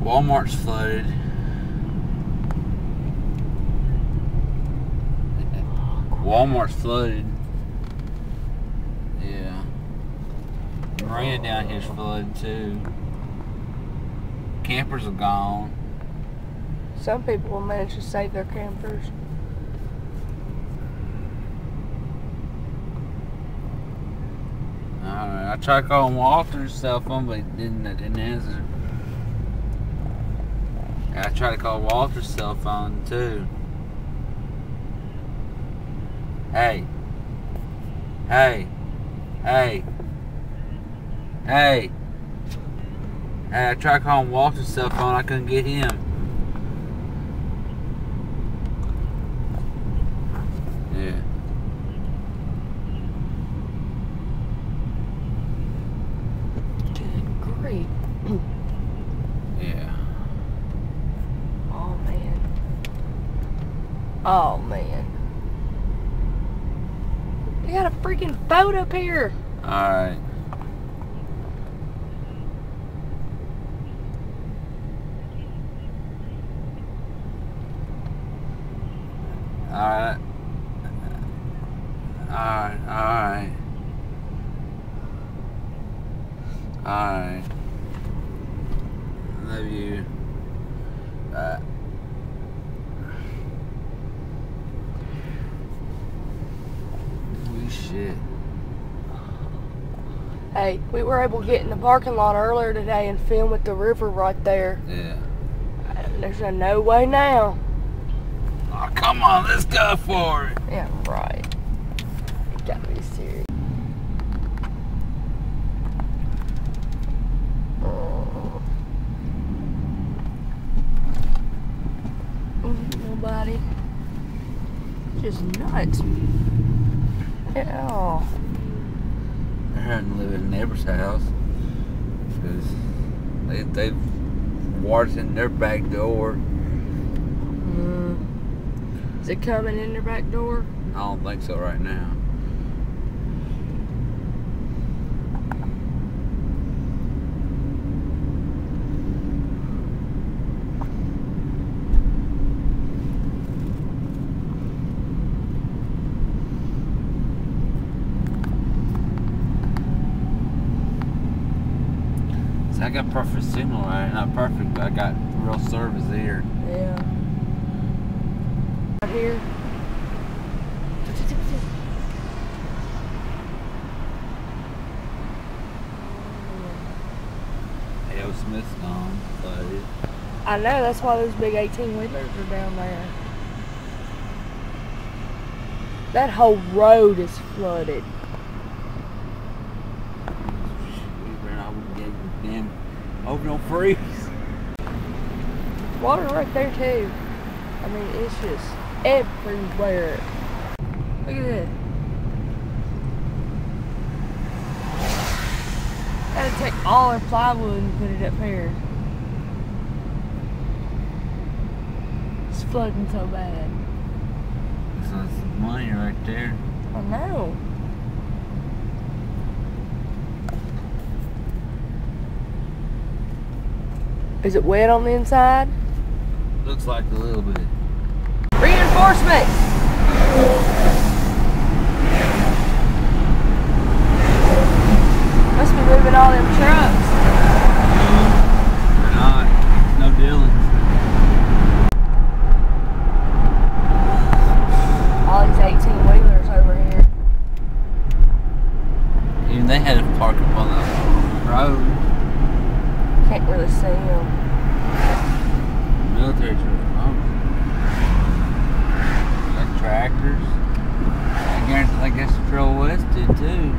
Walmart's flooded. Walmart's flooded. Yeah. Marina down here's flooded too. Campers are gone. Some people will manage to save their campers. Alright, I tried calling Walter's cell phone, but it didn't answer. I tried to call Walter's cell phone too. Hey. Hey. Hey. Hey. Hey, I tried calling Walter's cell phone, I couldn't get him. Yeah. Good grief. Yeah. Oh man. Oh man. They got a freaking boat up here. Alright. Alright. Alright. Alright. Love you. Holy shit. Hey, we were able to get in the parking lot earlier today and film with the river right there. Yeah. There's no way now. Oh, come on, let's go for it. Yeah, right. You gotta be serious. Nobody. Just nuts. Yeah. I had to live in a neighbor's house because they've water's in their back door. Is it coming in their back door? I don't think so right now. I got perfect signal, right? Not perfect, but I got real service here. Yeah. Right here. L. Smith's gone, flooded. I know, that's why those big 18-wheelers are down there. That whole road is flooded. Hope don't freeze. Water right there too. I mean, it's just everywhere. Look at this. Gotta take all our plywood and put it up here. It's flooding so bad. That's some money right there. I know. Is it wet on the inside? Looks like a little bit. Reinforcements! Must be moving all them trucks. They're not. No dealings. All these 18-wheelers over here. Even they had to park up on the road. Can't really see them. Military truck. Oh. Like tractors. I guess the Trail West did too.